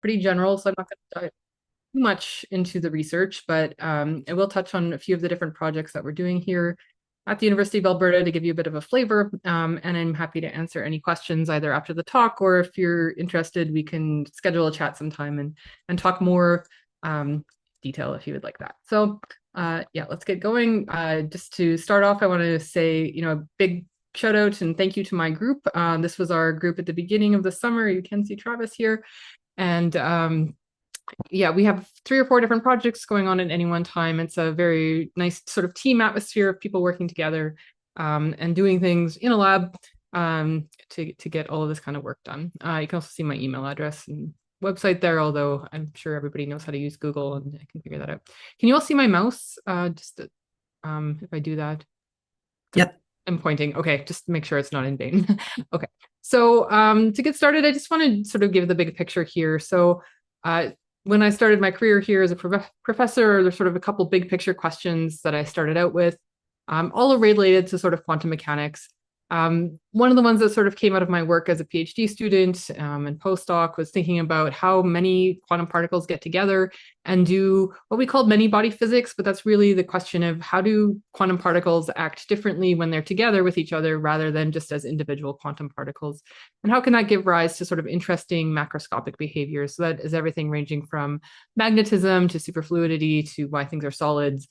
pretty general, so I'm not going to dive too much into the research, but I will touch on a few of the different projects that we're doing here at the University of Alberta to give you a bit of a flavor. And I'm happy to answer any questions either after the talk, or if you're interested, we can schedule a chat sometime and talk more detail if you would like that. So yeah, let's get going. Just to start off, I want to say, a big shout out and thank you to my group. This was our group at the beginning of the summer. You can see Travis here. And yeah, we have 3 or 4 different projects going on at any one time. It's a very nice sort of team atmosphere of people working together and doing things in a lab to get all of this kind of work done. You can also see my email address and website there, although I'm sure everybody knows how to use Google and I can figure that out. Can you all see my mouse? If I do that. Yep. I'm pointing. Okay, just make sure it's not in vain. Okay. So to get started, I just want to sort of give the big picture here. So when I started my career here as a professor, there's sort of a couple big picture questions that I started out with, all related to sort of quantum mechanics. One of the ones that sort of came out of my work as a PhD student and postdoc was thinking about how many quantum particles get together and do what we called many body physics, but that's really the question of how do quantum particles act differently when they're together with each other rather than just as individual quantum particles, and how can that give rise to sort of interesting macroscopic behaviors. So that is everything ranging from magnetism to superfluidity to why things are solids.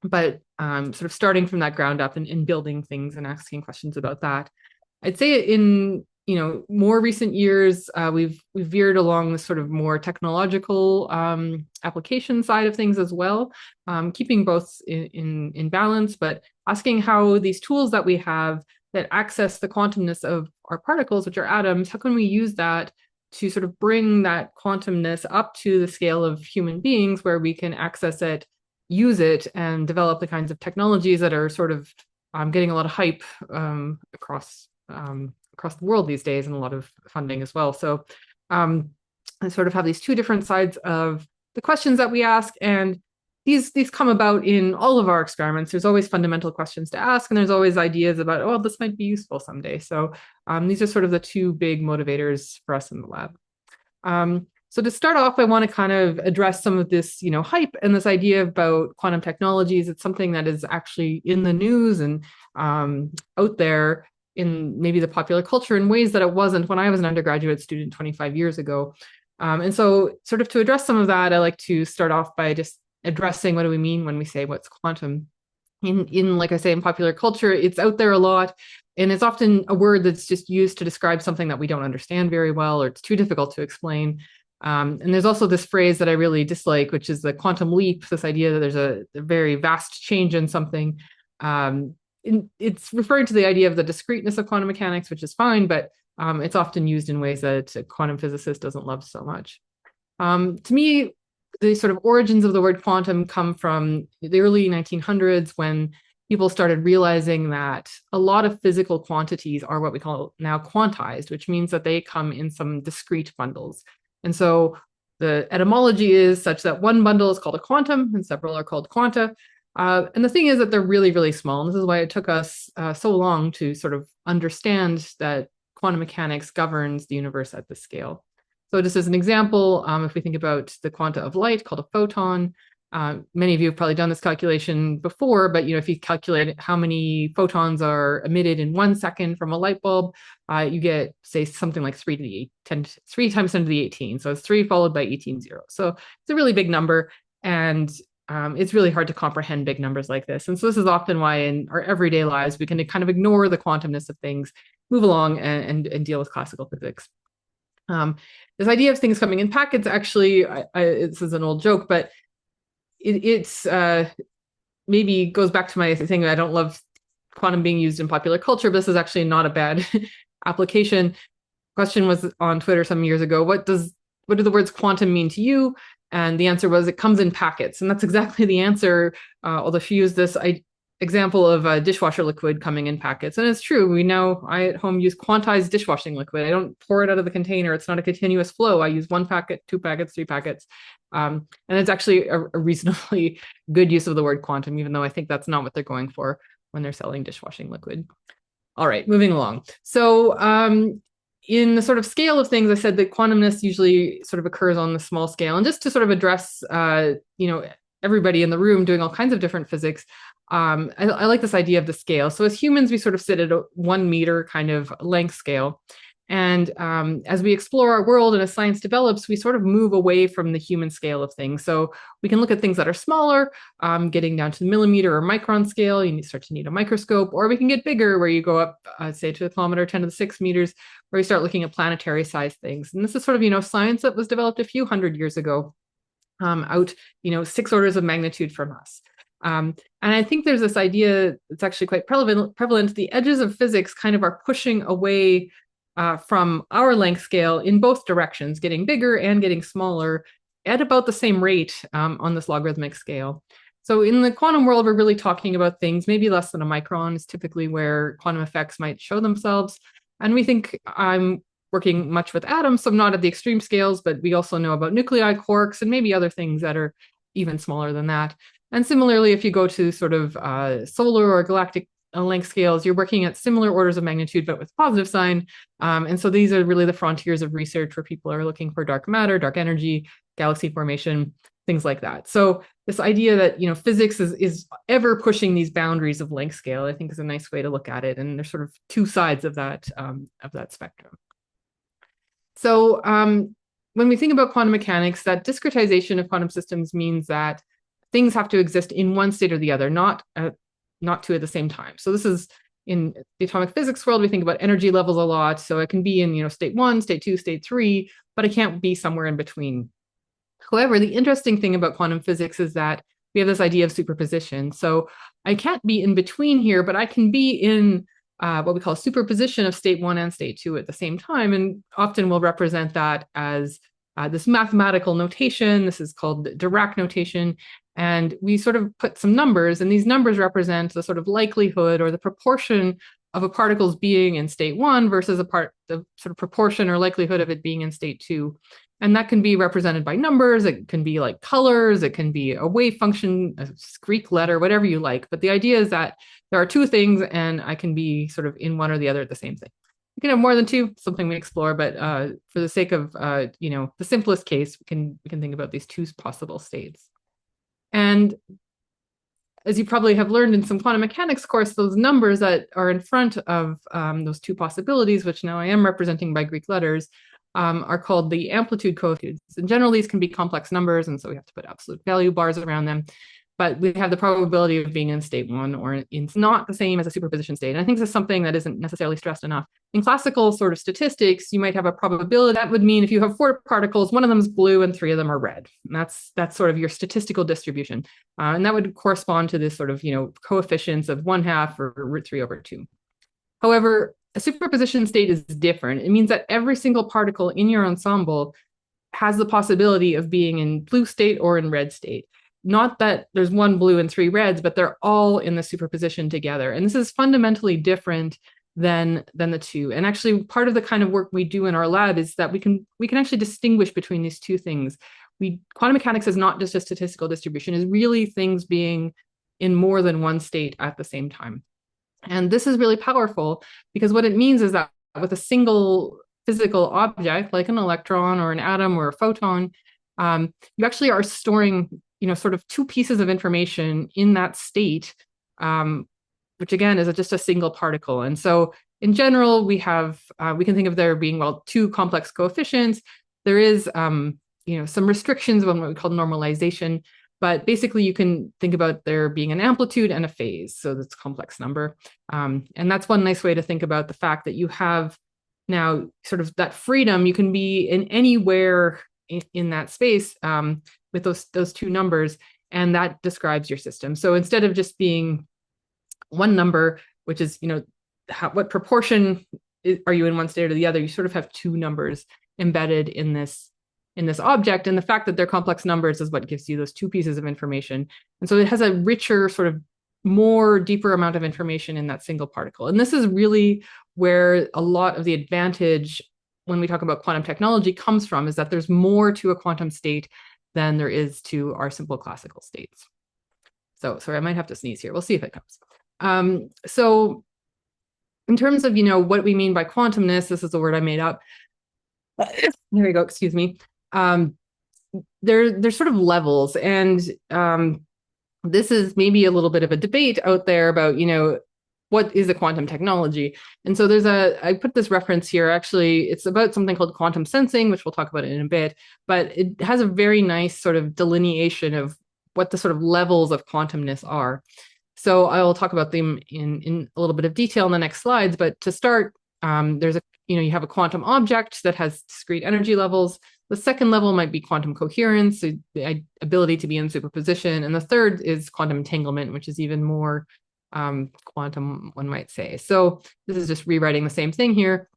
But sort of starting from that ground up and building things and asking questions about that. I'd say in more recent years, we've veered along the sort of more technological application side of things as well, keeping both in balance, but asking how these tools that we have that access the quantumness of our particles, which are atoms, how can we use that to sort of bring that quantumness up to the scale of human beings where we can access it, use it, and develop the kinds of technologies that are sort of getting a lot of hype across the world these days, and a lot of funding as well. So I sort of have these 2 different sides of the questions that we ask, and these come about in all of our experiments. There's always fundamental questions to ask, and there's always ideas about, oh, this might be useful someday. So these are sort of the 2 big motivators for us in the lab. So to start off, I want to kind of address some of this, hype and this idea about quantum technologies. It's something that is actually in the news and out there in maybe the popular culture in ways that it wasn't when I was an undergraduate student 25 years ago. And so sort of to address some of that, I like to start off by just addressing what do we mean when we say what's quantum. In like I say, in popular culture, it's out there a lot. And it's often a word that's just used to describe something that we don't understand very well, or it's too difficult to explain. And there's also this phrase that I really dislike, which is the quantum leap, this idea that there's a very vast change in something. It's referring to the idea of the discreteness of quantum mechanics, which is fine, but it's often used in ways that a quantum physicist doesn't love so much. To me, the sort of origins of the word quantum come from the early 1900s, when people started realizing that a lot of physical quantities are what we call now quantized, which means that they come in some discrete bundles. And so the etymology is such that one bundle is called a quantum and several are called quanta. And the thing is that they're really, really small. And this is why it took us so long to sort of understand that quantum mechanics governs the universe at this scale. So just as an example, if we think about the quanta of light called a photon, many of you have probably done this calculation before, but if you calculate how many photons are emitted in 1 second from a light bulb, you get, say, something like 3 times 10 to the 18. So it's 3 followed by 18 zeros. So it's a really big number, and it's really hard to comprehend big numbers like this. And so this is often why in our everyday lives we can kind of ignore the quantumness of things, move along and deal with classical physics. This idea of things coming in packets, actually, this is an old joke, but it's maybe goes back to my thing. I don't love quantum being used in popular culture, but this is actually not a bad application. Question was on Twitter some years ago, what do the words quantum mean to you? And the answer was, it comes in packets. And that's exactly the answer, although she used this example of a dishwasher liquid coming in packets. And it's true. I at home use quantized dishwashing liquid. I don't pour it out of the container. It's not a continuous flow. I use 1 packet, 2 packets, 3 packets. And it's actually a reasonably good use of the word quantum, even though I think that's not what they're going for when they're selling dishwashing liquid. All right, moving along. So in the sort of scale of things, I said that quantumness usually sort of occurs on the small scale. And just to sort of address, everybody in the room doing all kinds of different physics, I like this idea of the scale. So as humans, we sort of sit at a 1 meter kind of length scale. And as we explore our world and as science develops, we sort of move away from the human scale of things. So we can look at things that are smaller, getting down to the millimeter or micron scale. You start to need a microscope, or we can get bigger, where you go up, say, to a kilometer, 10 to the 6 meters, where you start looking at planetary size things. And this is sort of, science that was developed a few hundred years ago, out, 6 orders of magnitude from us. And I think there's this idea that's actually quite prevalent. The edges of physics kind of are pushing away from our length scale in both directions, getting bigger and getting smaller at about the same rate on this logarithmic scale. So in the quantum world, we're really talking about things maybe less than a micron is typically where quantum effects might show themselves. And we think I'm working much with atoms, so not at the extreme scales, but we also know about nuclei, quarks, and maybe other things that are even smaller than that. And similarly, if you go to sort of solar or galactic length scales, you're working at similar orders of magnitude, but with positive sign. And so these are really the frontiers of research where people are looking for dark matter, dark energy, galaxy formation, things like that. So this idea that, physics is ever pushing these boundaries of length scale, I think is a nice way to look at it. And there's sort of two sides of that spectrum. So when we think about quantum mechanics, that discretization of quantum systems means that things have to exist in one state or the other, not two at the same time. So this is in the atomic physics world, we think about energy levels a lot. So it can be in, state 1, state 2, state 3, but it can't be somewhere in between. However, the interesting thing about quantum physics is that we have this idea of superposition. So I can't be in between here, but I can be in what we call superposition of state 1 and state 2 at the same time. And often we'll represent that as this mathematical notation. This is called Dirac notation. And we sort of put some numbers, and these numbers represent the sort of likelihood or the proportion of a particle's being in state 1 versus the sort of proportion or likelihood of it being in state 2. And that can be represented by numbers. It can be like colors. It can be a wave function, a Greek letter, whatever you like. But the idea is that there are two things, and I can be sort of in one or the other at the same thing. You can have more than two, something we explore. But for the sake of the simplest case, we can think about these two possible states. And as you probably have learned in some quantum mechanics course, those numbers that are in front of those two possibilities, which now I am representing by Greek letters, are called the amplitude coefficients. In general, these can be complex numbers, and so we have to put absolute value bars around them. But we have the probability of being in state 1, or it's not the same as a superposition state. And I think this is something that isn't necessarily stressed enough. In classical sort of statistics, you might have a probability. That would mean if you have 4 particles, one of them is blue and 3 of them are red. And that's sort of your statistical distribution. And that would correspond to this sort of, coefficients of 1/2 or √3/2. However, a superposition state is different. It means that every single particle in your ensemble has the possibility of being in blue state or in red state. Not that there's 1 blue and 3 reds, but they're all in the superposition together. And this is fundamentally different than the two. And actually, part of the kind of work we do in our lab is that we can actually distinguish between these two things. Quantum mechanics is not just a statistical distribution, is really things being in more than one state at the same time. And this is really powerful because what it means is that with a single physical object, like an electron or an atom or a photon, you actually are storing sort of two pieces of information in that state, which again is just a single particle. And so in general, we can think of there being, two complex coefficients. There is, some restrictions on what we call normalization, but basically you can think about there being an amplitude and a phase. So that's a complex number. And that's one nice way to think about the fact that you have now sort of that freedom. You can be in anywhere in that space with those two numbers, and that describes your system. So instead of just being one number, which is, what proportion are you in one state or the other, you sort of have two numbers embedded in this object. And the fact that they're complex numbers is what gives you those two pieces of information. And so it has a richer, sort of more deeper amount of information in that single particle. And this is really where a lot of the advantage when we talk about quantum technology comes from, is that there's more to a quantum state than there is to our simple classical states. So sorry, I might have to sneeze here. We'll see if it comes. So in terms of, what we mean by quantumness, this is a word I made up. There we go, excuse me. There's sort of levels, and this is maybe a little bit of a debate out there about, what is a quantum technology? And so I put this reference here. Actually, it's about something called quantum sensing, which we'll talk about in a bit, but it has a very nice sort of delineation of what the sort of levels of quantumness are. So I'll talk about them in a little bit of detail in the next slides. But to start, you have a quantum object that has discrete energy levels. The second level might be quantum coherence, so the ability to be in superposition. And the third is quantum entanglement, which is even more quantum, one might say. So this is just rewriting the same thing here.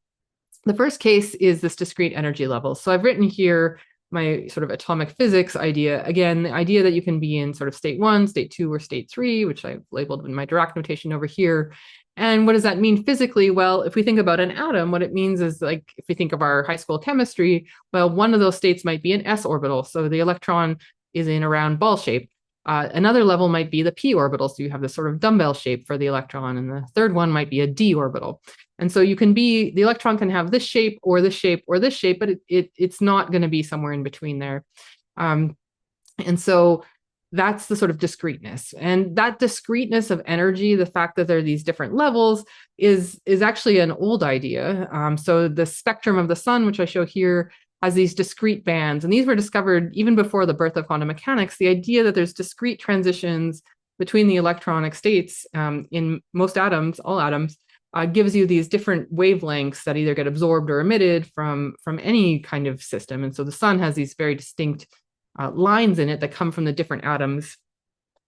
The first case is this discrete energy level. So I've written here my sort of atomic physics idea. Again, the idea that you can be in sort of state 1, state 2, or state 3, which I've labeled in my Dirac notation over here. And what does that mean physically? Well, if we think about an atom, what it means is, like, if we think of our high school chemistry, well, one of those states might be an s orbital. So the electron is in a round ball shape. Another level might be the p orbital. So you have this sort of dumbbell shape for the electron. And the third one might be a d orbital. And so the electron can have this shape or this shape or this shape, but it's not going to be somewhere in between there. And so that's the sort of discreteness. And that discreteness of energy, the fact that there are these different levels, is actually an old idea. So the spectrum of the sun, which I show here, has these discrete bands. And these were discovered even before the birth of quantum mechanics. The idea that there's discrete transitions between the electronic states in most atoms, all atoms, gives you these different wavelengths that either get absorbed or emitted from any kind of system. And so the sun has these very distinct lines in it that come from the different atoms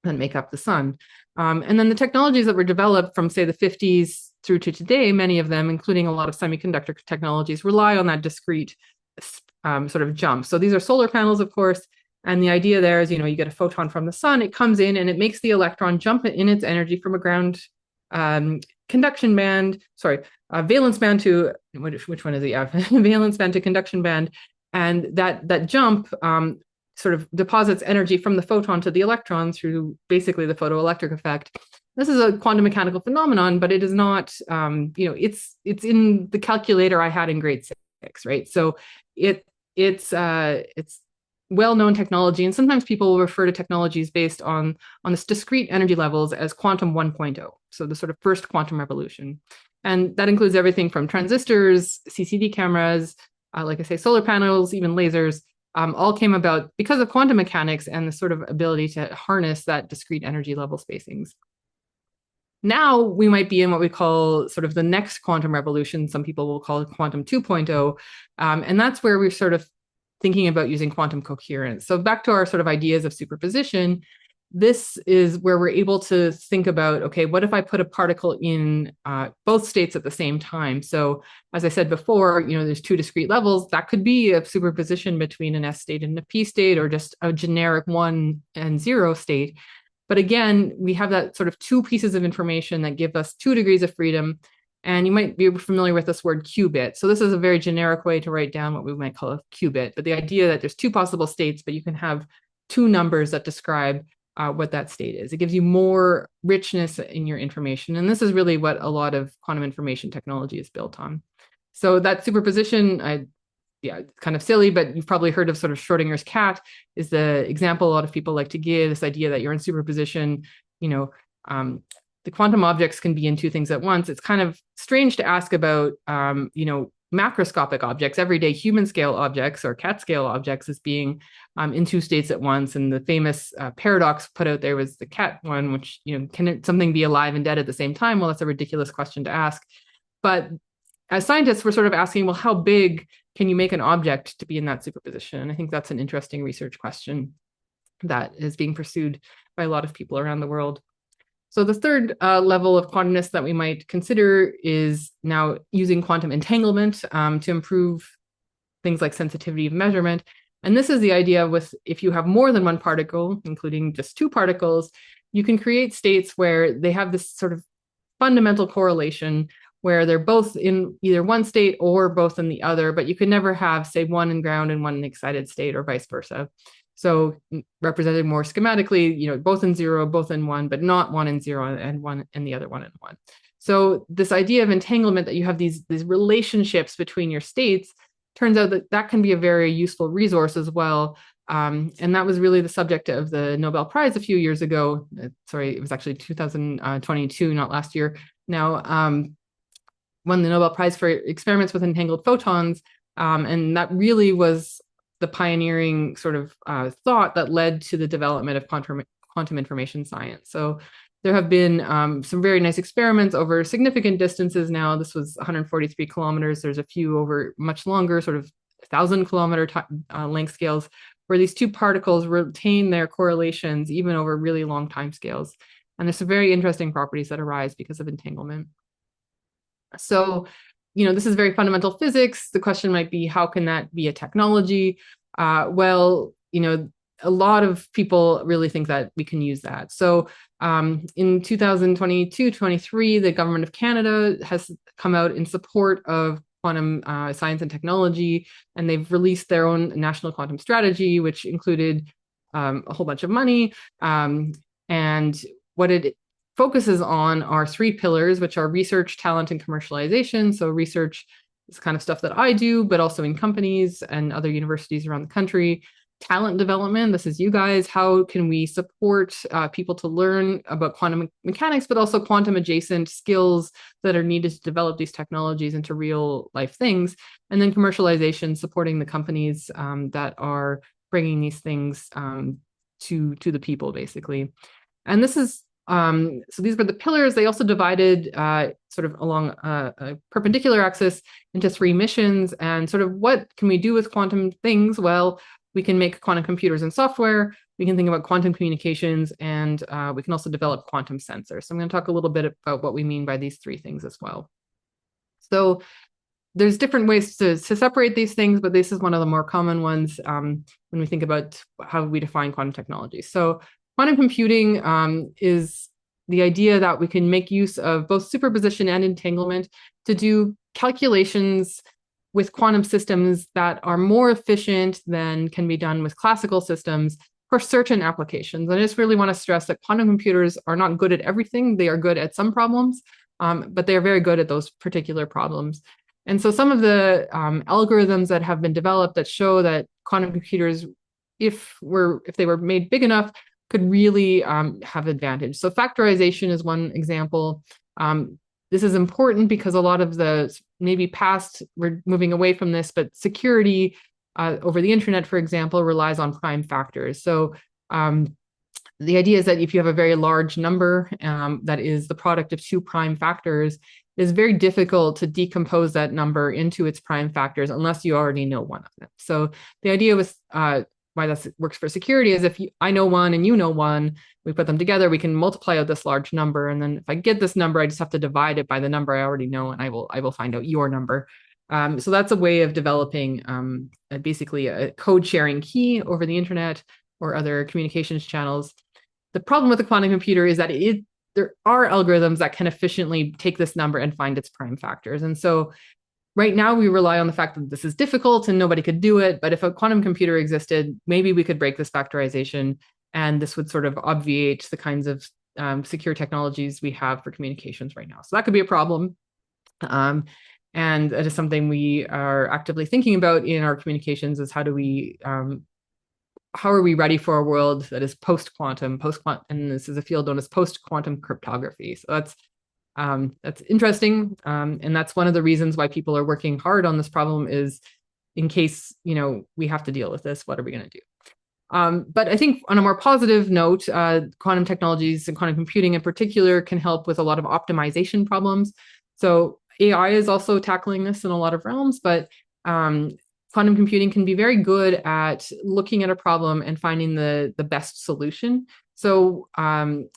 that make up the sun. And then the technologies that were developed from, say, the 50s through to today, many of them, including a lot of semiconductor technologies, rely on that discrete sort of jump. So these are solar panels, of course. And the idea there is, you get a photon from the sun, it comes in and it makes the electron jump in its energy from a ground conduction band, valence band to, which one is it? Yeah, valence band to conduction band. And that jump sort of deposits energy from the photon to the electron through basically the photoelectric effect. This is a quantum mechanical phenomenon, but it is not, it's in the calculator I had in grade 6, right? So it's well-known technology, and sometimes people will refer to technologies based on this discrete energy levels as quantum 1.0, so the sort of first quantum revolution. And that includes everything from transistors, CCD cameras, like I say, solar panels, even lasers, all came about because of quantum mechanics and the sort of ability to harness that discrete energy level spacings. Now we might be in what we call sort of the next quantum revolution. Some people will call it quantum 2.0. And that's where we're sort of thinking about using quantum coherence. So back to our sort of ideas of superposition, this is where we're able to think about, okay, what if I put a particle in both states at the same time? So as I said before, there's two discrete levels. That could be a superposition between an S state and a P state, or just a generic 1 and 0 state. But again, we have that sort of two pieces of information that give us 2 degrees of freedom. And you might be familiar with this word qubit. So this is a very generic way to write down what we might call a qubit. But the idea that there's 2 possible states, but you can have 2 numbers that describe what that state is. It gives you more richness in your information. And this is really what a lot of quantum information technology is built on. So that superposition, it's kind of silly, but you've probably heard of sort of Schrodinger's cat is the example a lot of people like to give, this idea that you're in superposition. The quantum objects can be in 2 things at once. It's kind of strange to ask about, macroscopic objects, everyday human scale objects or cat scale objects, as being in 2 states at once. And the famous paradox put out there was the cat one, which, can something be alive and dead at the same time? Well, that's a ridiculous question to ask. But as scientists, we're sort of asking, well, how big can you make an object to be in that superposition? And I think that's an interesting research question that is being pursued by a lot of people around the world. So the third level of quantumness that we might consider is now using quantum entanglement to improve things like sensitivity of measurement. And this is the idea with, if you have more than one particle, including just 2 particles, you can create states where they have this sort of fundamental correlation where they're both in either one state or both in the other, but you could never have, say, one in ground and one in excited state, or vice versa. So represented more schematically, both in 0, both in 1, but not 1 in 0 and 1 and the other 1 in 1. So this idea of entanglement, that you have these relationships between your states, turns out that that can be a very useful resource as well. And that was really the subject of the Nobel Prize a few years ago. Sorry, it was actually 2022, not last year. Now, won the Nobel Prize for experiments with entangled photons. And that really was the pioneering sort of thought that led to the development of quantum information science. So there have been some very nice experiments over significant distances now. This was 143 kilometers. There's a few over much longer, sort of 1,000-kilometer length scales, where these two particles retain their correlations even over really long time scales. And there's some very interesting properties that arise because of entanglement. So, this is very fundamental physics. The question might be, how can that be a technology? Well, a lot of people really think that we can use that. So in 2022-23, the government of Canada has come out in support of quantum science and technology, and they've released their own national quantum strategy, which included a whole bunch of money. And what it focuses on are three pillars, which are research, talent, and commercialization. So research is kind of stuff that I do, but also in companies and other universities around the country. Talent development, this is you guys. How can we support people to learn about quantum mechanics, but also quantum adjacent skills that are needed to develop these technologies into real life things? And then commercialization, supporting the companies that are bringing these things to the people, basically. And this is so these were the pillars. They also divided sort of along a perpendicular axis into three missions. And sort of what can we do with quantum things? Well, we can make quantum computers and software. We can think about quantum communications, and we can also develop quantum sensors. So I'm going to talk a little bit about what we mean by these three things as well. So there's different ways to separate these things, but this is one of the more common ones when we think about how we define quantum technology. So quantum computing is the idea that we can make use of both superposition and entanglement to do calculations with quantum systems that are more efficient than can be done with classical systems for certain applications. And I just really want to stress that quantum computers are not good at everything. They are good at some problems, but they are very good at those particular problems. And so some of the algorithms that have been developed that show that quantum computers, if they were made big enough, could really have advantage. So factorization is one example. This is important because a lot of the maybe past, we're moving away from this, but security over the internet, for example, relies on prime factors. So the idea is that if you have a very large number that is the product of two prime factors, it is very difficult to decompose that number into its prime factors unless you already know one of them. So the idea was why that works for security is if I know one and you know one, we put them together, we can multiply out this large number. And then if I get this number, I just have to divide it by the number I already know, and I will find out your number. So that's a way of developing basically a code sharing key over the internet or other communications channels. The problem with the quantum computer is that there are algorithms that can efficiently take this number and find its prime factors. And so right now, we rely on the fact that this is difficult and nobody could do it. But if a quantum computer existed, maybe we could break this factorization, and this would sort of obviate the kinds of secure technologies we have for communications right now. So that could be a problem. And it is something we are actively thinking about in our communications is how are we ready for a world that is post-quantum, and this is a field known as post-quantum cryptography. So that's interesting. And that's one of the reasons why people are working hard on this problem is in case, we have to deal with this, what are we going to do? But I think on a more positive note, quantum technologies and quantum computing in particular can help with a lot of optimization problems. So AI is also tackling this in a lot of realms, but quantum computing can be very good at looking at a problem and finding the best solution. So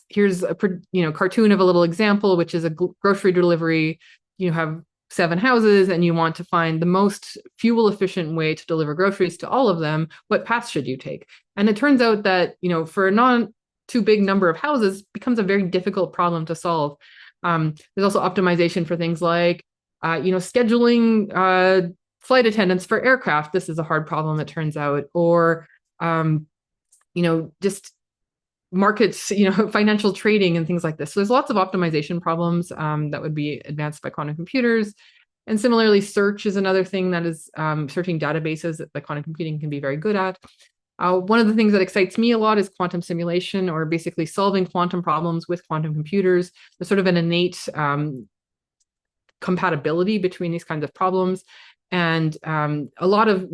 here's a cartoon of a little example, which is a grocery delivery. You have 7 houses and you want to find the most fuel efficient way to deliver groceries to all of them. What path should you take? And it turns out that, for a not too big number of houses becomes a very difficult problem to solve. There's also optimization for things like, scheduling flight attendants for aircraft. This is a hard problem, it turns out. Or, just markets, financial trading and things like this. So there's lots of optimization problems that would be advanced by quantum computers. And similarly, search is another thing that is searching databases that quantum computing can be very good at. One of the things that excites me a lot is quantum simulation, or basically solving quantum problems with quantum computers. There's sort of an innate compatibility between these kinds of problems. And a lot of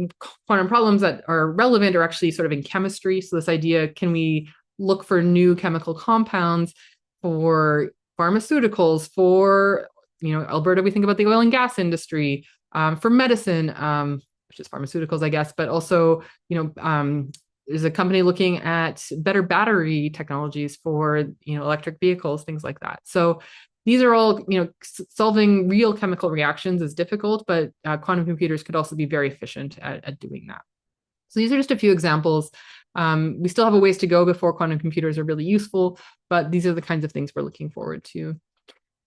quantum problems that are relevant are actually sort of in chemistry. So this idea, can we look for new chemical compounds for pharmaceuticals, for, Alberta, we think about the oil and gas industry, for medicine, which is pharmaceuticals, I guess, but also, there's a company looking at better battery technologies for, electric vehicles, things like that. So these are all, solving real chemical reactions is difficult, but quantum computers could also be very efficient at doing that. So these are just a few examples. We still have a ways to go before quantum computers are really useful, but these are the kinds of things we're looking forward to.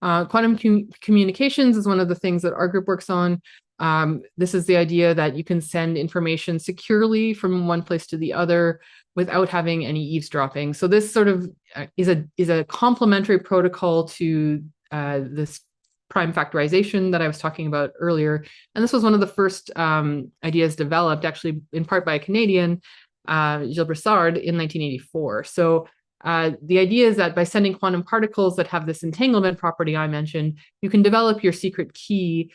Quantum communications is one of the things that our group works on. This is the idea that you can send information securely from one place to the other without having any eavesdropping. So this sort of is a complementary protocol to this prime factorization that I was talking about earlier. And this was one of the first ideas developed, actually in part by a Canadian, Gilles Broussard, in 1984. So the idea is that by sending quantum particles that have this entanglement property I mentioned, you can develop your secret key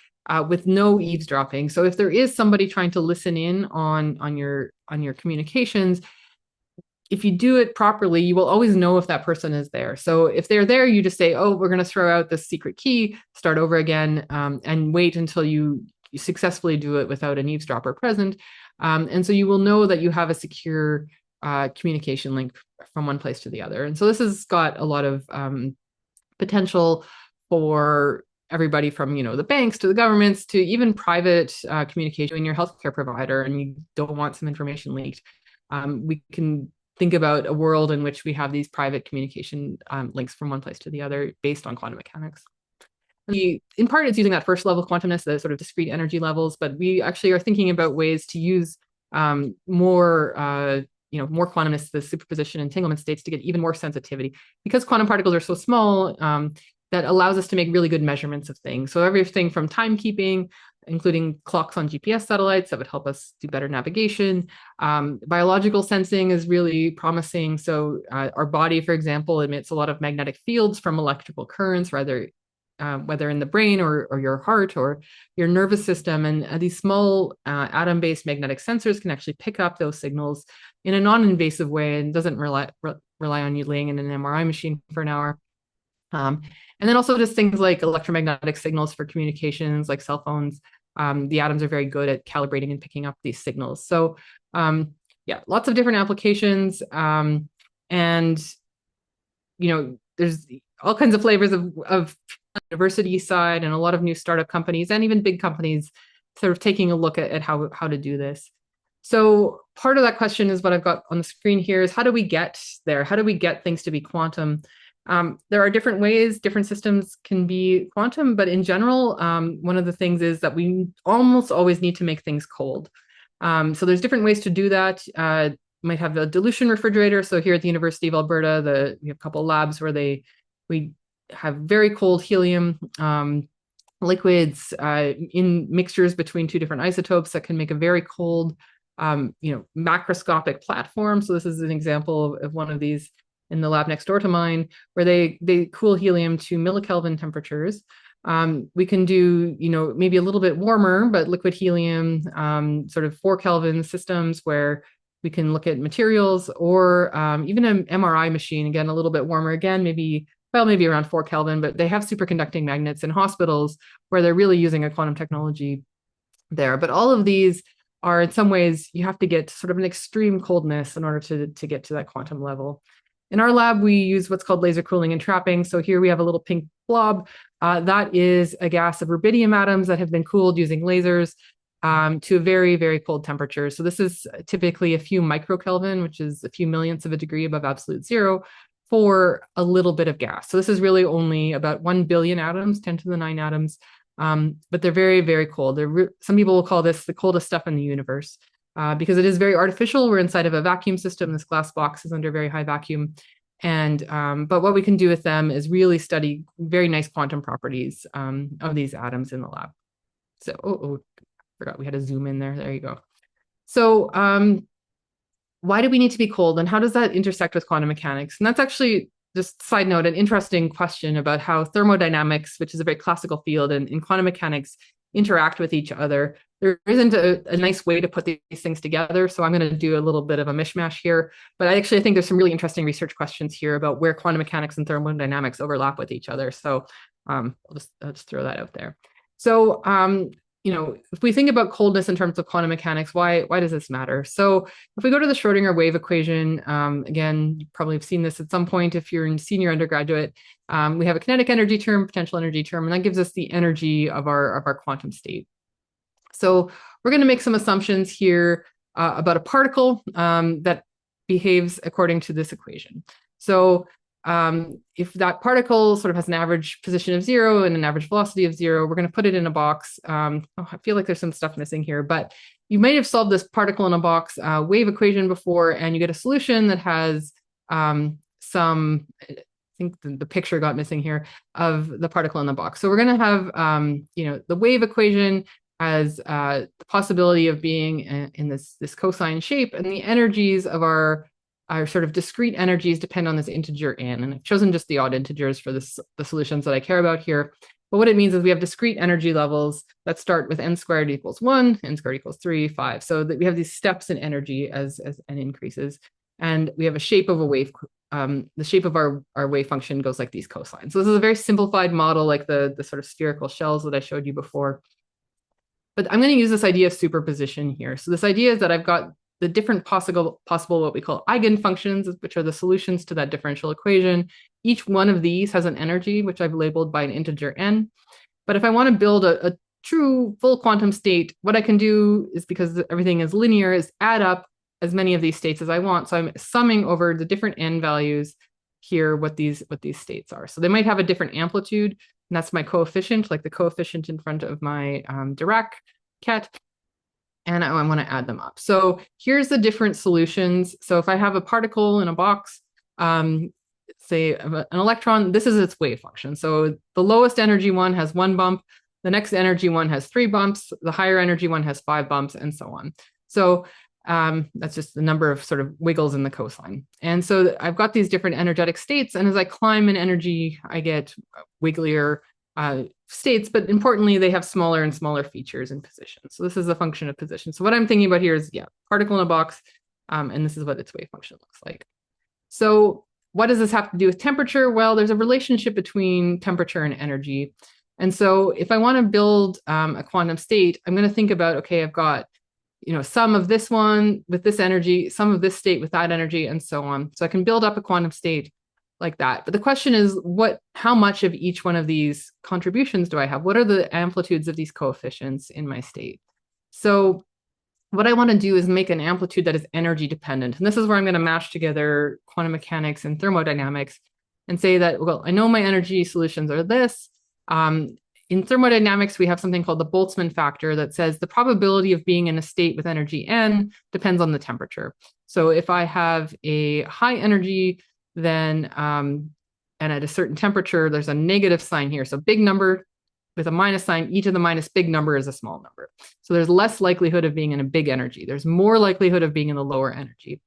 with no eavesdropping. So if there is somebody trying to listen in on your communications, if you do it properly, you will always know if that person is there. So if they're there, you just say, oh, we're going to throw out this secret key, start over again, and wait until you successfully do it without an eavesdropper present. And so you will know that you have a secure communication link from one place to the other. And so this has got a lot of potential for everybody from, the banks to the governments to even private communication in your healthcare provider, and you don't want some information leaked. We can think about a world in which we have these private communication links from one place to the other based on quantum mechanics. In part, it's using that first level of quantumness, the sort of discrete energy levels, but we actually are thinking about ways to use more quantumness, the superposition entanglement states, to get even more sensitivity. Because quantum particles are so small, that allows us to make really good measurements of things. So everything from timekeeping, including clocks on GPS satellites that would help us do better navigation. Biological sensing is really promising. So our body, for example, emits a lot of magnetic fields from electrical currents, whether in the brain or your heart or your nervous system. And these small atom-based magnetic sensors can actually pick up those signals in a non-invasive way and doesn't rely on you laying in an MRI machine for an hour. And then also just things like electromagnetic signals for communications, like cell phones. The atoms are very good at calibrating and picking up these signals. So lots of different applications. And, there's all kinds of flavors of university side and a lot of new startup companies and even big companies sort of taking a look at how to do this. So part of that question is what I've got on the screen here is, how do we get there? How do we get things to be quantum? There are different ways, different systems can be quantum, but in general, one of the things is that we almost always need to make things cold. So there's different ways to do that. You might have a dilution refrigerator. So here at the University of Alberta, we have a couple of labs where we have very cold helium liquids in mixtures between two different isotopes that can make a very cold, macroscopic platform. So this is an example of one of these in the lab next door to mine, where they cool helium to millikelvin temperatures. We can do, maybe a little bit warmer, but liquid helium, sort of 4 Kelvin systems where we can look at materials, or even an MRI machine, again, a little bit warmer, again, maybe around 4 Kelvin, but they have superconducting magnets in hospitals where they're really using a quantum technology there. But all of these are, in some ways, you have to get sort of an extreme coldness in order to get to that quantum level. In our lab, we use what's called laser cooling and trapping. So here we have a little pink blob. That is a gas of rubidium atoms that have been cooled using lasers to a very, very cold temperature. So this is typically a few microkelvin, which is a few millionths of a degree above absolute zero, for a little bit of gas. So this is really only about 1 billion atoms, 10 to the 9 atoms, but they're very, very cold. Some people will call this the coldest stuff in the universe. Because it is very artificial. We're inside of a vacuum system. This glass box is under very high vacuum. And but what we can do with them is really study very nice quantum properties of these atoms in the lab. So, forgot we had a zoom in there. There you go. So why do we need to be cold, and how does that intersect with quantum mechanics? And that's actually, just side note, an interesting question about how thermodynamics, which is a very classical field, and in quantum mechanics interact with each other. There isn't a nice way to put these things together, so I'm going to do a little bit of a mishmash here. But I think there's some really interesting research questions here about where quantum mechanics and thermodynamics overlap with each other. So I'll just throw that out there. So if we think about coldness in terms of quantum mechanics, why does this matter? So if we go to the Schrodinger wave equation, again, you probably have seen this at some point if you're in senior undergraduate, we have a kinetic energy term, potential energy term, and that gives us the energy of our quantum state. So we're going to make some assumptions here about a particle that behaves according to this equation. So if that particle sort of has an average position of 0 and an average velocity of 0, we're going to put it in a box. I feel like there's some stuff missing here, but you might have solved this particle in a box wave equation before, and you get a solution that has some, I think the picture got missing here, of the particle in the box. So we're going to have, the wave equation has the possibility of being in this cosine shape, and the energies of our sort of discrete energies depend on this integer n. And I've chosen just the odd integers for the solutions that I care about here. But what it means is we have discrete energy levels that start with n squared equals 1, n squared equals 3, 5. So that we have these steps in energy as n increases. And we have a shape of a wave. The shape of our wave function goes like these cosines. So this is a very simplified model, like the sort of spherical shells that I showed you before. But I'm going to use this idea of superposition here. So this idea is that I've got the different possible what we call eigenfunctions, which are the solutions to that differential equation. Each one of these has an energy, which I've labeled by an integer n. But if I want to build a true full quantum state, what I can do is, because everything is linear, is add up as many of these states as I want. So I'm summing over the different n values here what these states are. So they might have a different amplitude, and that's my coefficient, like the coefficient in front of my Dirac ket. And I want to add them up. So here's the different solutions. So if I have a particle in a box, say an electron, this is its wave function. So the lowest energy one has 1 bump, the next energy one has 3 bumps, the higher energy one has 5 bumps, and so on. So that's just the number of sort of wiggles in the cosine. And so I've got these different energetic states, and as I climb in energy, I get wigglier states, but importantly, they have smaller and smaller features and positions. So this is a function of position. So what I'm thinking about here is, particle in a box, and this is what its wave function looks like. So what does this have to do with temperature? Well, there's a relationship between temperature and energy. And so if I want to build a quantum state, I'm going to think about, okay, I've got, some of this one with this energy, some of this state with that energy, and so on. So I can build up a quantum state like that. But the question is, how much of each one of these contributions do I have? What are the amplitudes of these coefficients in my state? So what I want to do is make an amplitude that is energy dependent. And this is where I'm going to mash together quantum mechanics and thermodynamics and say that, well, I know my energy solutions are this. In thermodynamics, we have something called the Boltzmann factor that says the probability of being in a state with energy n depends on the temperature. So if I have a high energy, then and at a certain temperature, there's a negative sign here. So big number with a minus sign, e to the minus big number is a small number. So there's less likelihood of being in a big energy. There's more likelihood of being in the lower energy.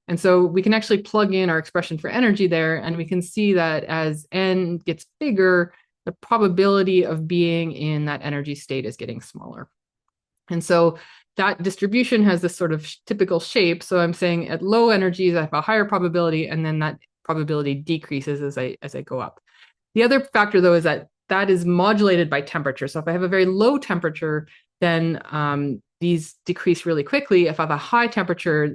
And so we can actually plug in our expression for energy there, and we can see that as n gets bigger, the probability of being in that energy state is getting smaller. And so that distribution has this sort of typical shape. So I'm saying at low energies, I have a higher probability, and then that probability decreases as I go up. The other factor, though, is that is modulated by temperature. So if I have a very low temperature, then these decrease really quickly. If I have a high temperature,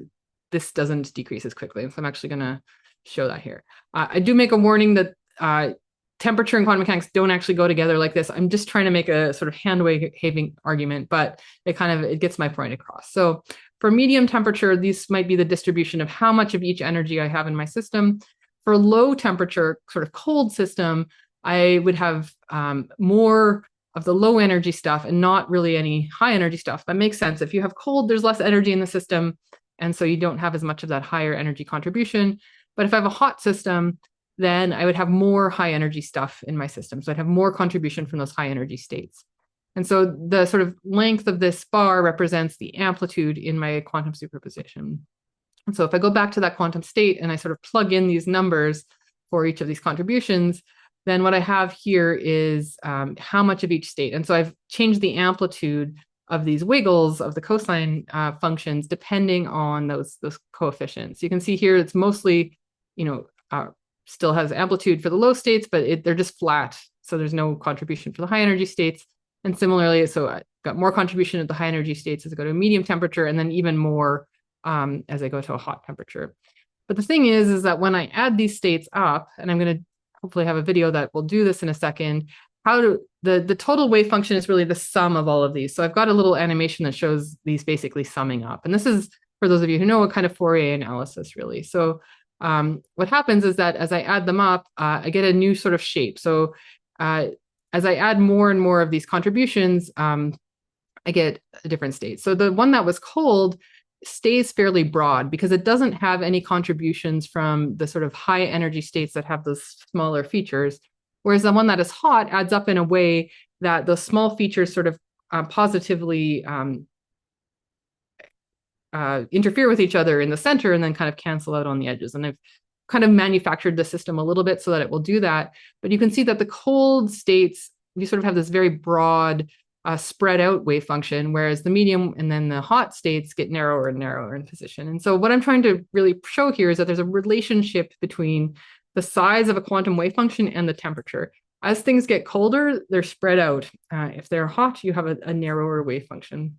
this doesn't decrease as quickly. So I'm actually going to show that here. I do make a warning that temperature and quantum mechanics don't actually go together like this. I'm just trying to make a sort of hand-waving argument, but it gets my point across. So for medium temperature, these might be the distribution of how much of each energy I have in my system. For low temperature, sort of cold system, I would have more of the low energy stuff and not really any high energy stuff. That makes sense. If you have cold, there's less energy in the system, and so you don't have as much of that higher energy contribution. But if I have a hot system, then I would have more high energy stuff in my system. So I'd have more contribution from those high energy states. And so the sort of length of this bar represents the amplitude in my quantum superposition. And so if I go back to that quantum state and I sort of plug in these numbers for each of these contributions, then what I have here is how much of each state. And so I've changed the amplitude of these wiggles of the cosine functions depending on those coefficients. You can see here it's mostly, still has amplitude for the low states, but they're just flat. So there's no contribution for the high energy states. And similarly, so I got more contribution at the high energy states as I go to a medium temperature, and then even more as I go to a hot temperature. But the thing is that when I add these states up, and I'm going to hopefully have a video that will do this in a second, the total wave function is really the sum of all of these. So I've got a little animation that shows these basically summing up. And this is, for those of you who know, a kind of Fourier analysis, really. So what happens is that as I add them up, I get a new sort of shape. So as I add more and more of these contributions, I get a different state. So the one that was cold stays fairly broad because it doesn't have any contributions from the sort of high energy states that have those smaller features. Whereas the one that is hot adds up in a way that those small features sort of positively interfere with each other in the center and then kind of cancel out on the edges. And I've kind of manufactured the system a little bit so that it will do that. But you can see that the cold states, you sort of have this very broad spread out wave function, whereas the medium and then the hot states get narrower and narrower in position. And so what I'm trying to really show here is that there's a relationship between the size of a quantum wave function and the temperature. As things get colder, they're spread out. If they're hot, you have a narrower wave function.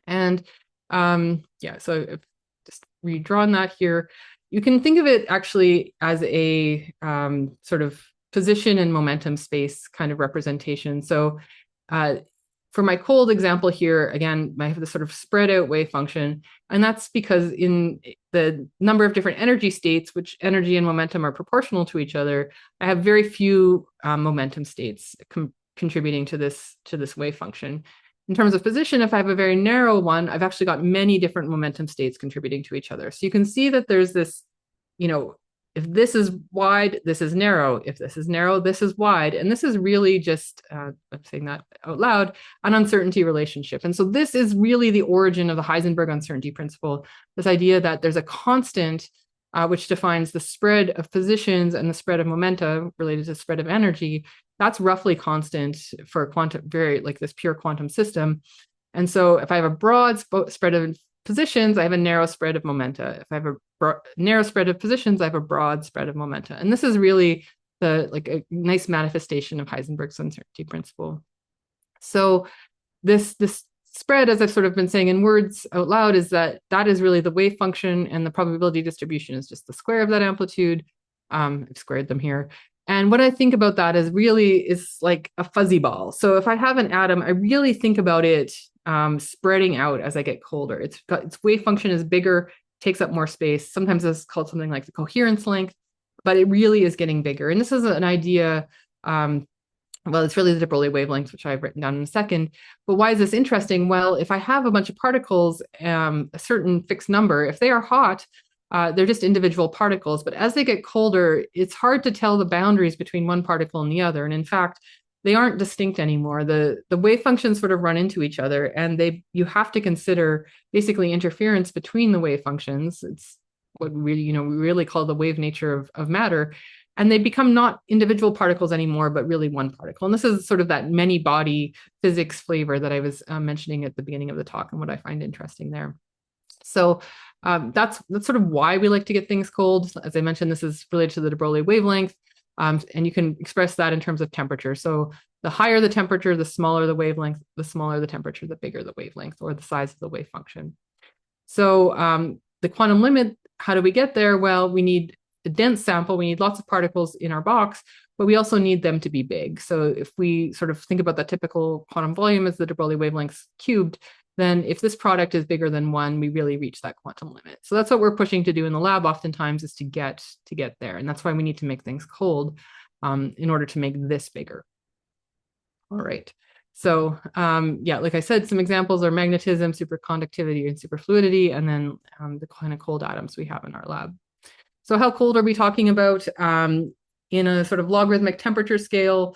And so I've just redrawn that here. You can think of it actually as a sort of position and momentum space kind of representation. So for my cold example here, again, I have this sort of spread out wave function. And that's because in the number of different energy states, which energy and momentum are proportional to each other, I have very few momentum states contributing to this wave function. In terms of position, if I have a very narrow one, I've actually got many different momentum states contributing to each other. So you can see that there's this, if this is wide, this is narrow. If this is narrow, this is wide. And this is really just, I'm saying that out loud, an uncertainty relationship. And so this is really the origin of the Heisenberg uncertainty principle, this idea that there's a constant which defines the spread of positions and the spread of momenta related to the spread of energy. That's roughly constant for a quantum, very like this pure quantum system. And so if I have a broad spread of positions, I have a narrow spread of momenta. If I have a narrow spread of positions, I have a broad spread of momenta. And this is really a nice manifestation of Heisenberg's uncertainty principle. So this spread, as I've sort of been saying in words out loud, is that is really the wave function, and the probability distribution is just the square of that amplitude. I've squared them here. And what I think about that is like a fuzzy ball. So if I have an atom, I really think about it spreading out as I get colder. Its wave function is bigger, takes up more space. Sometimes it's called something like the coherence length, but it really is getting bigger. And this is an idea, it's really the de Broglie wavelengths, which I've written down in a second. But why is this interesting? Well, if I have a bunch of particles, a certain fixed number, if they are hot, they're just individual particles. But as they get colder, it's hard to tell the boundaries between one particle and the other. And in fact, they aren't distinct anymore. The wave functions sort of run into each other, and you have to consider basically interference between the wave functions. It's what we really call the wave nature of matter. And they become not individual particles anymore, but really one particle. And this is sort of that many body physics flavor that I was mentioning at the beginning of the talk, and what I find interesting there. So that's sort of why we like to get things cold. As I mentioned, this is related to the de Broglie wavelength. And you can express that in terms of temperature. So the higher the temperature, the smaller the wavelength, the smaller the temperature, the bigger the wavelength, or the size of the wave function. So the quantum limit, how do we get there? Well, we need a dense sample. We need lots of particles in our box, but we also need them to be big. So if we sort of think about the typical quantum volume as the de Broglie wavelengths cubed, then if this product is bigger than 1, we really reach that quantum limit. So that's what we're pushing to do in the lab oftentimes, is to get there. And that's why we need to make things cold in order to make this bigger. All right. So like I said, some examples are magnetism, superconductivity, and superfluidity, and then the kind of cold atoms we have in our lab. So how cold are we talking about? In a sort of logarithmic temperature scale,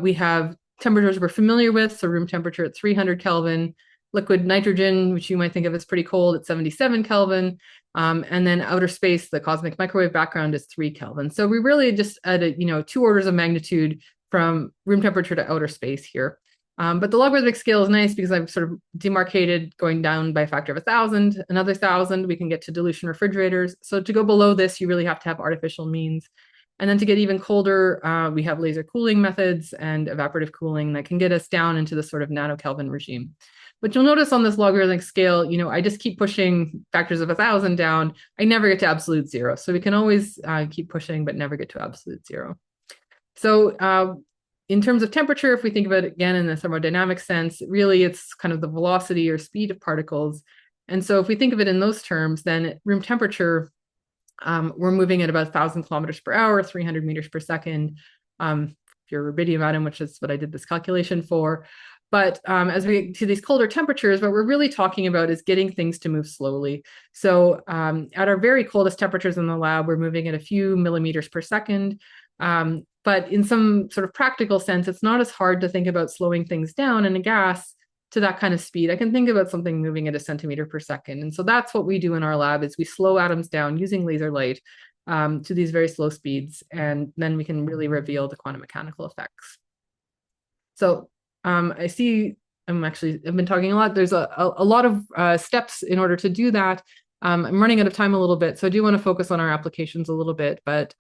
we have temperatures we're familiar with, so room temperature at 300 Kelvin, liquid nitrogen, which you might think of as pretty cold, at 77 Kelvin, and then outer space, the cosmic microwave background is 3 Kelvin. So we really just at a, 2 orders of magnitude from room temperature to outer space here. But the logarithmic scale is nice because I've sort of demarcated going down by a factor of 1,000, another 1,000, we can get to dilution refrigerators. So to go below this, you really have to have artificial means. And then to get even colder, we have laser cooling methods and evaporative cooling that can get us down into the sort of nanokelvin regime. But you'll notice on this logarithmic scale, I just keep pushing factors of 1,000 down. I never get to absolute zero. So we can always keep pushing, but never get to absolute zero. So in terms of temperature, if we think about it again in the thermodynamic sense, really it's kind of the velocity or speed of particles. And so if we think of it in those terms, then at room temperature, we're moving at about 1,000 kilometers per hour, 300 meters per second, if you're a rubidium atom, which is what I did this calculation for. But as we get to these colder temperatures, what we're really talking about is getting things to move slowly. So at our very coldest temperatures in the lab, we're moving at a few millimeters per second. But in some sort of practical sense, it's not as hard to think about slowing things down in a gas to that kind of speed. I can think about something moving at a centimeter per second. And so that's what we do in our lab is we slow atoms down using laser light to these very slow speeds. And then we can really reveal the quantum mechanical effects. So I see I've been talking a lot. There's a lot of steps in order to do that. I'm running out of time a little bit, so I do want to focus on our applications a little bit. But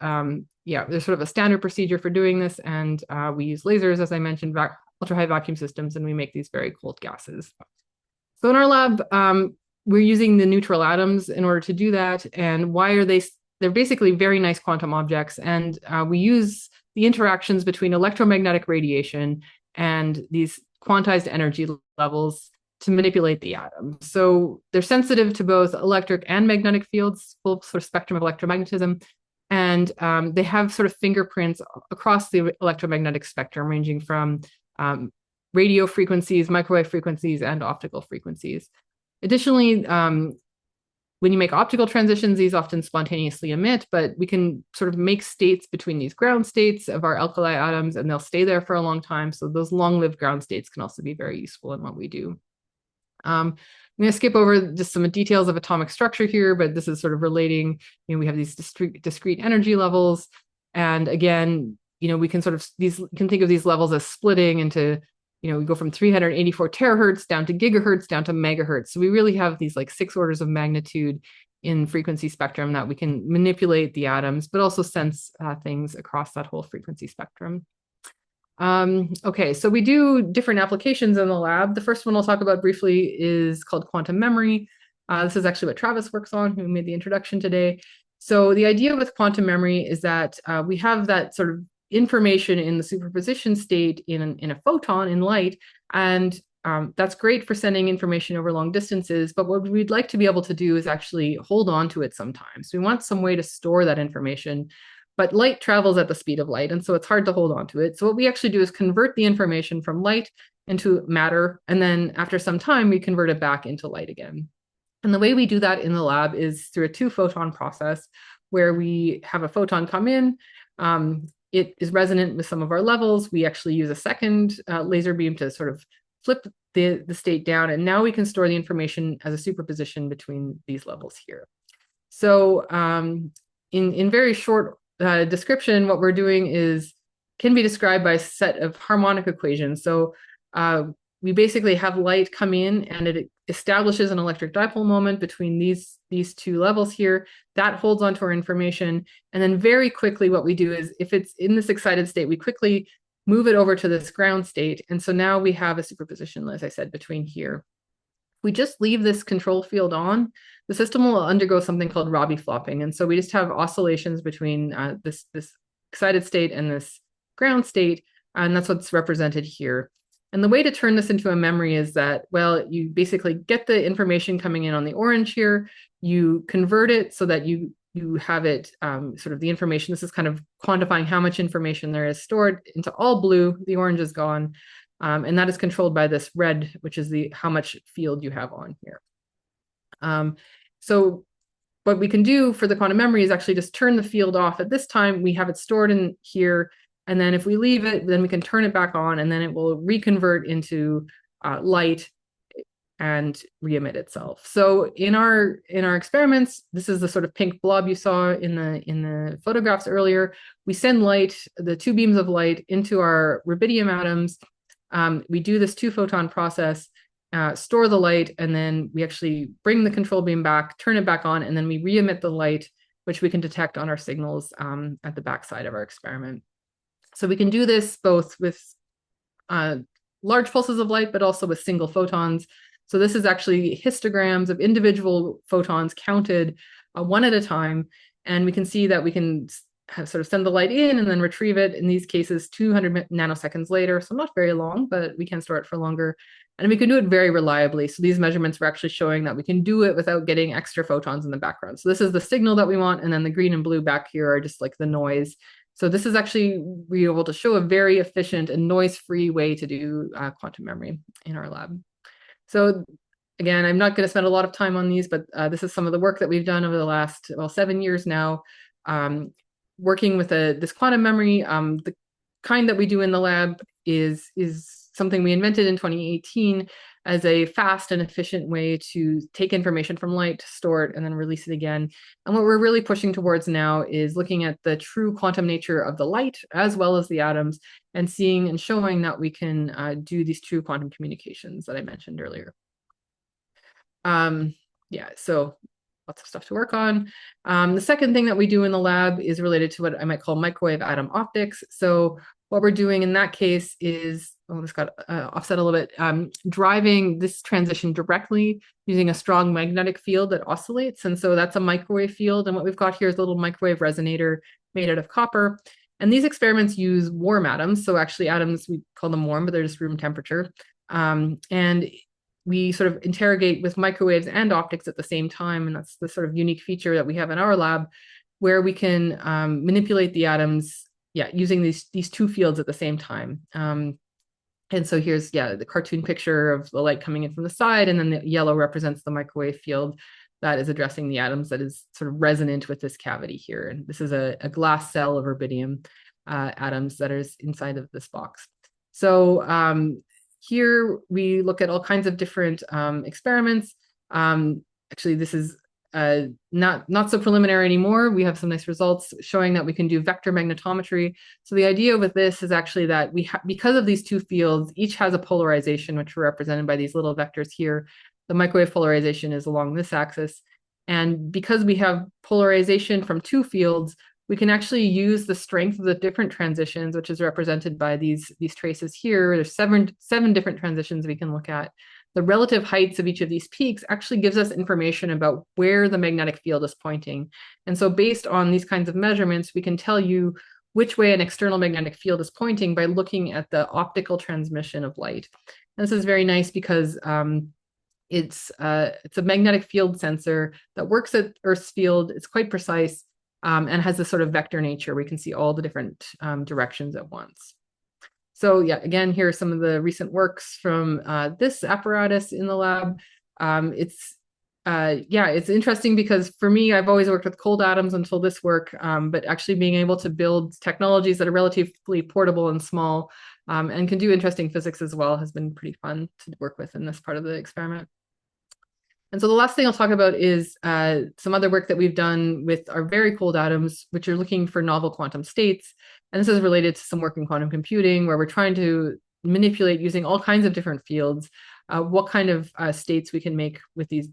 yeah, there's sort of a standard procedure for doing this, and we use lasers, as I mentioned, ultra-high vacuum systems, and we make these very cold gases. So in our lab, we're using the neutral atoms in order to do that. And why are they? They're basically very nice quantum objects, and we use the interactions between electromagnetic radiation and these quantized energy levels to manipulate the atom. So they're sensitive to both electric and magnetic fields, full sort of spectrum of electromagnetism. And they have sort of fingerprints across the electromagnetic spectrum, ranging from radio frequencies, microwave frequencies, and optical frequencies. Additionally, when you make optical transitions, these often spontaneously emit, but we can sort of make states between these ground states of our alkali atoms, and they'll stay there for a long time. So those long-lived ground states can also be very useful in what we do. I'm going to skip over just some details of atomic structure here, but this is sort of relating, we have these discrete energy levels. And again, we can can think of these levels as splitting into, we go from 384 terahertz down to gigahertz down to megahertz. So we really have these like 6 orders of magnitude in frequency spectrum that we can manipulate the atoms, but also sense things across that whole frequency spectrum. Okay, so we do different applications in the lab. The first one I'll talk about briefly is called quantum memory. This is actually what Travis works on, who made the introduction today. So the idea with quantum memory is that we have that sort of information in the superposition state in a photon in light, and that's great for sending information over long distances. But what we'd like to be able to do is actually hold on to it sometimes. We want some way to store that information. But light travels at the speed of light, and so it's hard to hold on to it. So what we actually do is convert the information from light into matter, and then after some time, we convert it back into light again. And the way we do that in the lab is through a 2-photon process, where we have a photon come in. It is resonant with some of our levels. We actually use a second laser beam to sort of flip the state down, and now we can store the information as a superposition between these levels here. So in very short description, what we're doing can be described by a set of harmonic equations. So we basically have light come in, and it establishes an electric dipole moment between these 2 levels here. That holds onto our information. And then very quickly, what we do is, if it's in this excited state, we quickly move it over to this ground state. And so now we have a superposition, as I said, between here. We just leave this control field on, the system will undergo something called Rabi flopping. And so we just have oscillations between this excited state and this ground state, and that's what's represented here. And the way to turn this into a memory is that, well, you basically get the information coming in on the orange here, you convert it so that you have it sort of the information. This is kind of quantifying how much information there is stored into all blue, the orange is gone. And that is controlled by this red, which is how much field you have on here. So what we can do for the quantum memory is actually just turn the field off at this time. We have it stored in here. And then if we leave it, then we can turn it back on, and then it will reconvert into light and re-emit itself. So in our experiments, this is the sort of pink blob you saw in the photographs earlier. We send light, the two beams of light, into our rubidium atoms. We do this 2-photon process, store the light, and then we actually bring the control beam back, turn it back on, and then we re-emit the light, which we can detect on our signals at the backside of our experiment. So we can do this both with large pulses of light, but also with single photons. So this is actually histograms of individual photons counted one at a time. And we can see that we can sort of send the light in and then retrieve it, in these cases, 200 nanoseconds later. So not very long, but we can store it for longer. And we can do it very reliably. So these measurements were actually showing that we can do it without getting extra photons in the background. So this is the signal that we want. And then the green and blue back here are just like the noise. So this is actually, we're able to show a very efficient and noise-free way to do quantum memory in our lab. So again, I'm not going to spend a lot of time on these, but this is some of the work that we've done over the last, 7 years now, working with this quantum memory. The kind that we do in the lab is something we invented in 2018 as a fast and efficient way to take information from light, store it, and then release it again. And what we're really pushing towards now is looking at the true quantum nature of the light as well as the atoms, and seeing and showing that we can do these true quantum communications that I mentioned earlier. Yeah, so lots of stuff to work on. The second thing that we do in the lab is related to what I might call microwave atom optics. So what we're doing in that case is, this got offset a little bit, driving this transition directly using a strong magnetic field that oscillates. And so that's a microwave field. And what we've got here is a little microwave resonator made out of copper. And these experiments use warm atoms. So actually atoms, we call them warm, but they're just room temperature. And we sort of interrogate with microwaves and optics at the same time. And that's the sort of unique feature that we have in our lab, where we can manipulate the atoms, using these two fields at the same time. And so here's, the cartoon picture of the light coming in from the side, and then the yellow represents the microwave field that is addressing the atoms, that is sort of resonant with this cavity here. And this is a glass cell of rubidium atoms that is inside of this box. So here we look at all kinds of different experiments. Actually, this is not so preliminary anymore. We have some nice results showing that we can do vector magnetometry. So the idea with this is actually that because of these two fields, each has a polarization, which are represented by these little vectors here. The microwave polarization is along this axis. And because we have polarization from two fields, we can actually use the strength of the different transitions, which is represented by these traces here. There's seven different transitions we can look at. The relative heights of each of these peaks actually gives us information about where the magnetic field is pointing. And so based on these kinds of measurements, we can tell you which way an external magnetic field is pointing by looking at the optical transmission of light. And this is very nice because it's a magnetic field sensor that works at Earth's field. It's quite precise and has this sort of vector nature. We can see all the different directions at once. So again, here are some of the recent works from this apparatus in the lab. It's interesting because for me, I've always worked with cold atoms until this work, but actually being able to build technologies that are relatively portable and small and can do interesting physics as well has been pretty fun to work with in this part of the experiment. And so the last thing I'll talk about is some other work that we've done with our very cold atoms, which are looking for novel quantum states. And this is related to some work in quantum computing, where we're trying to manipulate, using all kinds of different fields, what kind of states we can make with these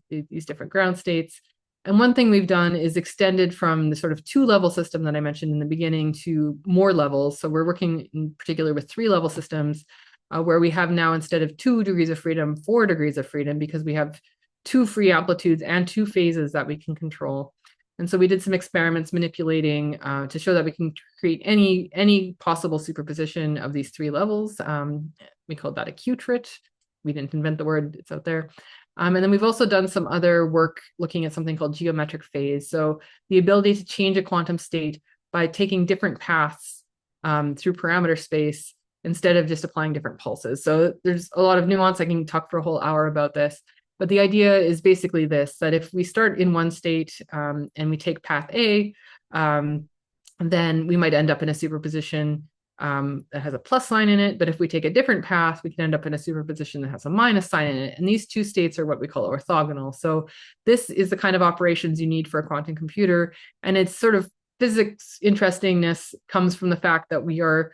different ground states. And one thing we've done is extended from the sort of 2-level system that I mentioned in the beginning to more levels. So we're working in particular with 3-level systems, where we have now, instead of 2 degrees of freedom, 4 degrees of freedom, because we have 2 free amplitudes and 2 phases that we can control. And so we did some experiments manipulating to show that we can create any possible superposition of these 3 levels. We called that a qubit. We didn't invent the word, it's out there. And then we've also done some other work looking at something called geometric phase. So the ability to change a quantum state by taking different paths through parameter space instead of just applying different pulses. So there's a lot of nuance. I can talk for a whole hour about this. But the idea is basically this, that if we start in one state and we take path A, then we might end up in a superposition that has a plus sign in it. But if we take a different path, we can end up in a superposition that has a minus sign in it. And these two states are what we call orthogonal. So this is the kind of operations you need for a quantum computer. And it's sort of physics interestingness comes from the fact that we are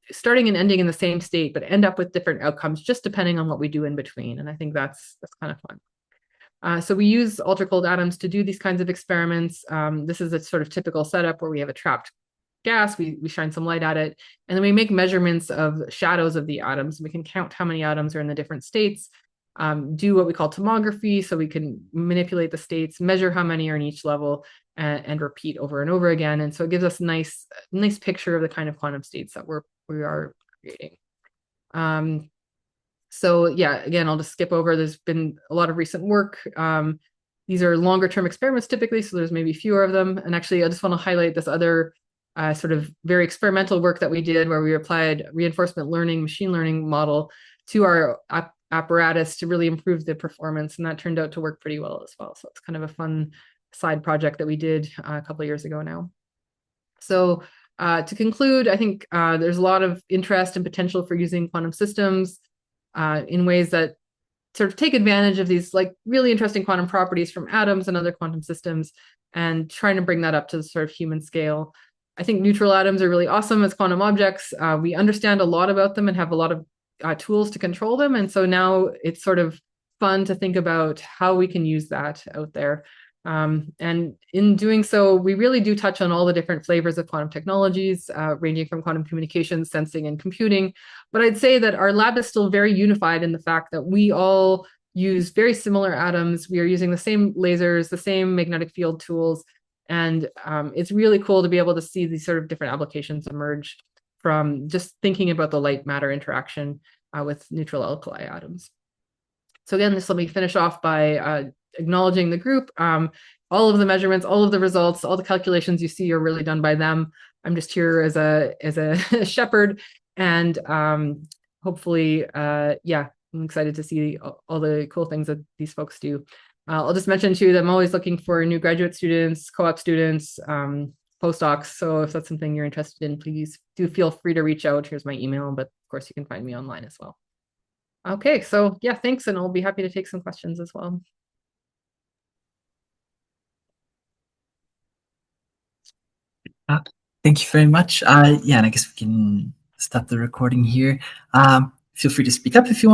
starting and ending in the same state, but end up with different outcomes just depending on what we do in between. And I think that's kind of fun. So we use ultra-cold atoms to do these kinds of experiments. This is a sort of typical setup where we have a trapped gas, we shine some light at it, and then we make measurements of shadows of the atoms. We can count how many atoms are in the different states, do what we call tomography, so we can manipulate the states, measure how many are in each level, and repeat over and over again. And so it gives us a nice picture of the kind of quantum states that we are creating. So yeah, again, I'll just skip over. There's been a lot of recent work. These are longer term experiments typically, so there's maybe fewer of them. And actually, I just want to highlight this other sort of very experimental work that we did where we applied reinforcement learning, machine learning model to our apparatus to really improve the performance. And that turned out to work pretty well as well. So it's kind of a fun side project that we did a couple of years ago now. So to conclude, I think there's a lot of interest and potential for using quantum systems in ways that sort of take advantage of these like really interesting quantum properties from atoms and other quantum systems and trying to bring that up to the sort of human scale. I think neutral atoms are really awesome as quantum objects. We understand a lot about them and have a lot of tools to control them. And so now it's sort of fun to think about how we can use that out there. And in doing so, we really do touch on all the different flavors of quantum technologies, ranging from quantum communications, sensing, and computing. But I'd say that our lab is still very unified in the fact that we all use very similar atoms. We are using the same lasers, the same magnetic field tools. And it's really cool to be able to see these sort of different applications emerge from just thinking about the light matter interaction with neutral alkali atoms. So again, this let me finish off by acknowledging the group. All of the measurements, all of the results, all the calculations you see are really done by them. I'm just here as a shepherd, and hopefully, yeah, I'm excited to see all the cool things that these folks do. I'll just mention too that I'm always looking for new graduate students, co-op students, postdocs. So if that's something you're interested in, please do feel free to reach out. Here's my email, but of course you can find me online as well. Okay, so yeah, thanks, and I'll be happy to take some questions as well. Thank you very much. Yeah, and I guess we can stop the recording here. Feel free to speak up if you want.